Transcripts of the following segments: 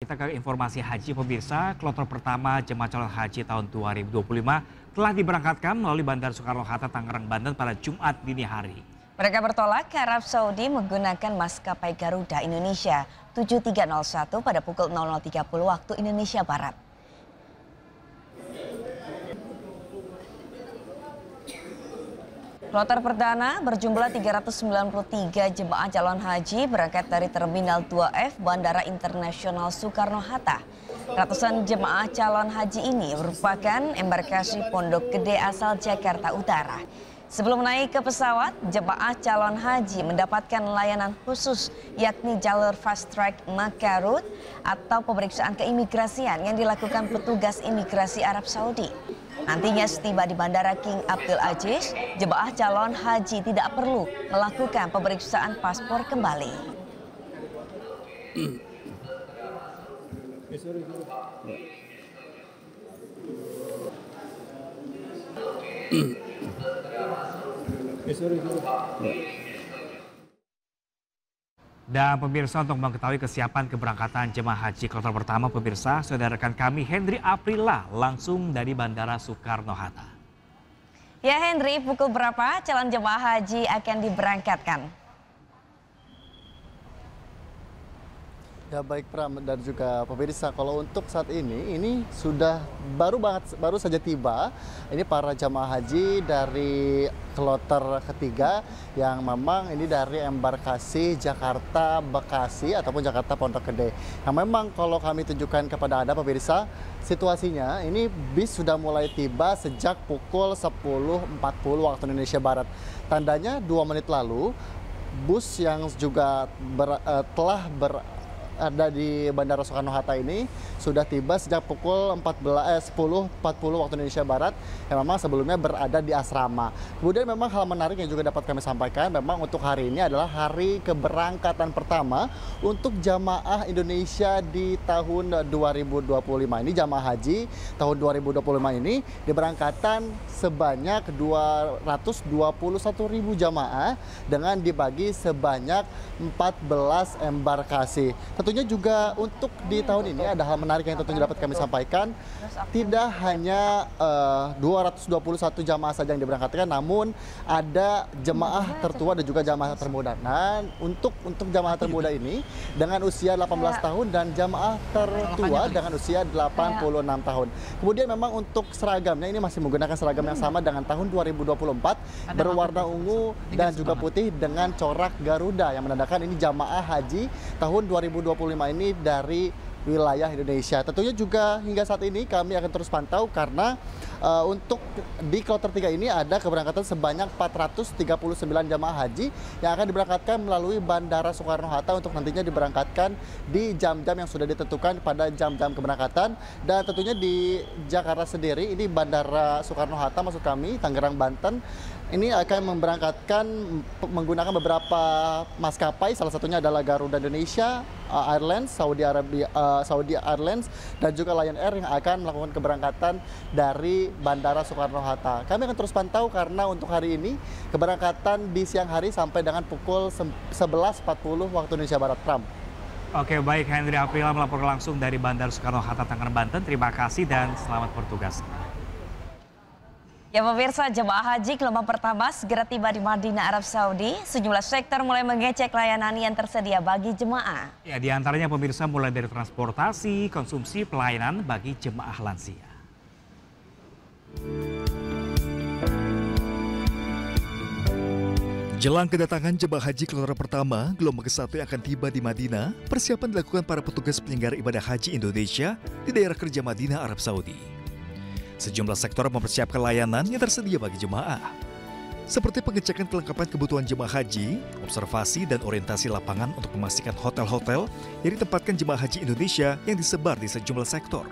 Kita ke informasi haji pemirsa, kloter pertama jemaah calon haji tahun 2025 telah diberangkatkan melalui Bandara Soekarno-Hatta, Tangerang, Banten pada Jumat dini hari. Mereka bertolak ke Arab Saudi menggunakan maskapai Garuda Indonesia 7301 pada pukul 00.30 waktu Indonesia Barat. Kloter perdana berjumlah 393 jemaah calon haji berangkat dari Terminal 2F Bandara Internasional Soekarno-Hatta. Ratusan jemaah calon haji ini merupakan embarkasi Pondok Gede asal Jakarta Utara. Sebelum naik ke pesawat, jemaah calon haji mendapatkan layanan khusus yakni jalur fast track Makarut atau pemeriksaan keimigrasian yang dilakukan petugas imigrasi Arab Saudi. Nantinya setiba di Bandara King Abdul Aziz, jemaah calon haji tidak perlu melakukan pemeriksaan paspor kembali. Dan pemirsa, untuk mengetahui kesiapan keberangkatan jemaah haji kloter pertama, pemirsa, saudara rekan kami Hendri Aprila langsung dari Bandara Soekarno-Hatta. Ya Hendri, pukul berapa calon jemaah haji akan diberangkatkan? Ya baik Pram dan juga pemirsa, kalau untuk saat ini sudah baru saja tiba ini para jamaah haji dari kloter ketiga yang memang ini dari embarkasi Jakarta Bekasi ataupun Jakarta Pondok Gede. Yang memang kalau kami tunjukkan kepada Anda pemirsa, situasinya ini bis sudah mulai tiba sejak pukul 10.40 waktu Indonesia Barat. Tandanya 2 menit lalu bus yang juga telah ada di Bandara Soekarno-Hatta ini sudah tiba sejak pukul 10.40 waktu Indonesia Barat yang memang sebelumnya berada di asrama. Kemudian memang hal menarik yang juga dapat kami sampaikan, memang untuk hari ini adalah hari keberangkatan pertama untuk jamaah Indonesia di tahun 2025. Ini jamaah haji tahun 2025 ini diberangkatkan sebanyak 221.000 jamaah dengan dibagi sebanyak 14 embarkasi. Tentunya juga untuk di tahun ini ada hal menarik yang tentunya dapat kami sampaikan. Tidak hanya 221 jamaah saja yang diberangkatkan, namun ada jemaah tertua dan juga jamaah termuda. Nah, untuk jamaah termuda ini dengan usia 18 tahun dan jamaah tertua dengan usia 86 tahun. Kemudian memang untuk seragamnya ini masih menggunakan seragam yang sama dengan tahun 2024 berwarna ungu dan juga putih dengan corak Garuda yang menandakan ini jamaah haji tahun 2025 ini dari wilayah Indonesia. Tentunya juga hingga saat ini kami akan terus pantau karena untuk di kloter 3 ini ada keberangkatan sebanyak 439 jamaah haji yang akan diberangkatkan melalui Bandara Soekarno-Hatta untuk nantinya diberangkatkan di jam-jam yang sudah ditentukan pada jam-jam keberangkatan. Dan tentunya di Jakarta sendiri ini Bandara Soekarno-Hatta maksud kami Tangerang, Banten ini akan memberangkatkan menggunakan beberapa maskapai, salah satunya adalah Garuda Indonesia Airlines, Saudi Airlines, dan juga Lion Air yang akan melakukan keberangkatan dari Bandara Soekarno-Hatta. Kami akan terus pantau karena untuk hari ini keberangkatan di siang hari sampai dengan pukul 11.40 waktu Indonesia Barat. Pram. Oke, baik, Hendri Aprila melaporkan langsung dari Bandara Soekarno-Hatta, Tangerang, Banten. Terima kasih dan selamat bertugas. Ya pemirsa, jemaah haji gelombang pertama segera tiba di Madinah, Arab Saudi. Sejumlah sektor mulai mengecek layanan yang tersedia bagi jemaah. Ya, di antaranya pemirsa mulai dari transportasi, konsumsi, pelayanan bagi jemaah lansia. Jelang kedatangan jemaah haji kloter pertama, gelombang ke-1 yang akan tiba di Madinah, persiapan dilakukan para petugas penyelenggara ibadah haji Indonesia di daerah kerja Madinah, Arab Saudi. Sejumlah sektor mempersiapkan layanan yang tersedia bagi jemaah, seperti pengecekan kelengkapan kebutuhan jemaah haji, observasi dan orientasi lapangan untuk memastikan hotel-hotel yang ditempatkan jemaah haji Indonesia yang disebar di sejumlah sektor.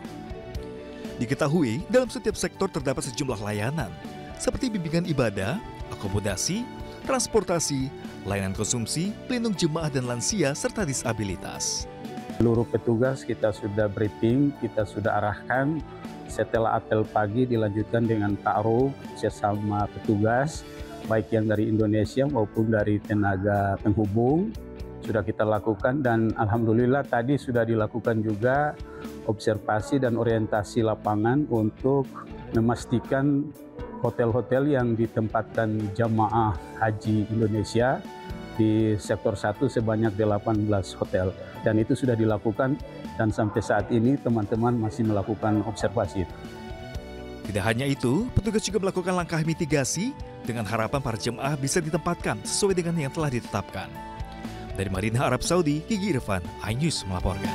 Diketahui, dalam setiap sektor terdapat sejumlah layanan, seperti bimbingan ibadah, akomodasi, transportasi, layanan konsumsi, pelindung jemaah dan lansia, serta disabilitas. Seluruh petugas kita sudah briefing, kita sudah arahkan. Setelah apel pagi dilanjutkan dengan ta'aruf sesama petugas, baik yang dari Indonesia maupun dari tenaga penghubung. sudah kita lakukan, dan alhamdulillah tadi sudah dilakukan juga observasi dan orientasi lapangan untuk memastikan hotel-hotel yang ditempatkan jamaah haji Indonesia di sektor 1 sebanyak 18 hotel, dan itu sudah dilakukan, dan sampai saat ini teman-teman masih melakukan observasi. Tidak hanya itu, petugas juga melakukan langkah mitigasi dengan harapan para jemaah bisa ditempatkan sesuai dengan yang telah ditetapkan. Dari Madinah, Arab Saudi, Gigi Irfan, iNews melaporkan.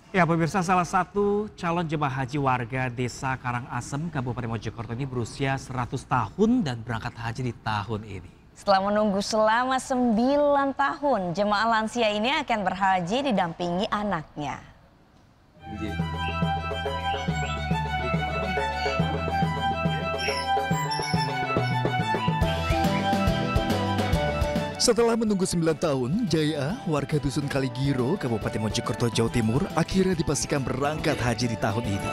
Ya pemirsa, salah satu calon jemaah haji warga Desa Karangasem, Kabupaten Mojokerto ini berusia 100 tahun dan berangkat haji di tahun ini. Setelah menunggu selama 9 tahun, jemaah lansia ini akan berhaji didampingi anaknya. Setelah menunggu 9 tahun, Jaya, warga Dusun Kaligiro, Kabupaten Mojokerto, Jawa Timur, akhirnya dipastikan berangkat haji di tahun ini.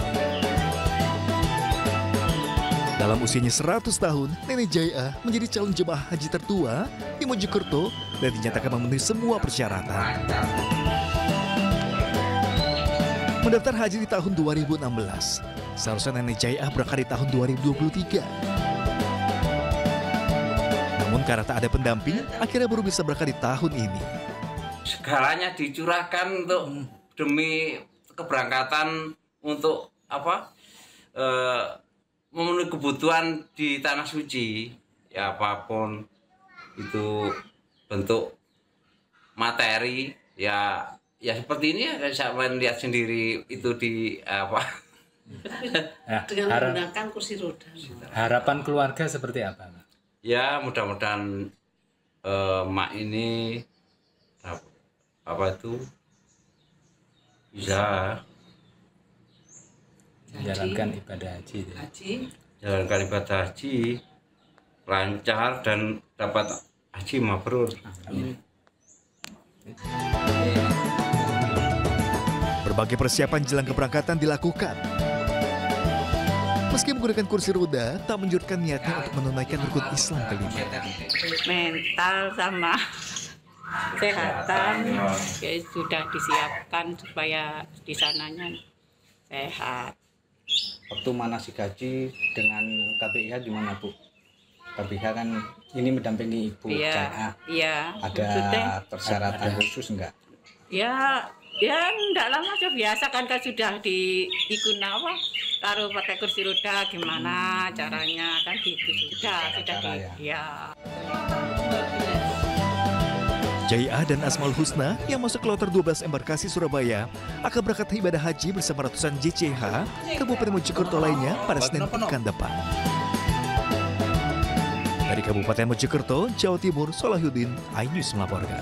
Dalam usianya 100 tahun, Nenek Jaya menjadi calon jemaah haji tertua di Mojokerto dan dinyatakan memenuhi semua persyaratan. Mendaftar haji di tahun 2016, seharusnya Nenek Jaya berangkat di tahun 2023. Namun karena tak ada pendamping, akhirnya baru bisa berangkat di tahun ini. Segalanya dicurahkan untuk demi keberangkatan, untuk memenuhi kebutuhan di tanah suci. Ya apapun itu bentuk materi, ya seperti ini ya, saya melihat sendiri itu di dengan menggunakan kursi roda. Harapan keluarga seperti apa, Pak? Ya mudah-mudahan mak ini bisa menjalankan ibadah haji. Jalankan ibadah haji lancar dan dapat haji mabrur. Berbagai persiapan jelang keberangkatan dilakukan. Meski menggunakan kursi roda, tak menyurutkan niatnya untuk menunaikan rukun Islam kelima. Mental sama kesehatan ya sudah disiapkan supaya di sananya sehat. Waktu manasik haji dengan KBIH di mana, Bu? KBIH kan ini mendampingi Ibu Jaya. Iya. Ada persyaratan khusus enggak? Ya enggak lama aja, biasa kan sudah ikut taruh pakai kursi roda, gimana caranya kan gitu sudah ya. Jaya dan Asmaul Husna yang masuk kloter 12 embarkasi Surabaya akan berangkat ibadah haji bersama ratusan JCH Kabupaten Mojokerto lainnya pada Senin pekan depan. Dari Kabupaten Mojokerto, Jawa Timur, Solahuddin, iNews melaporkan.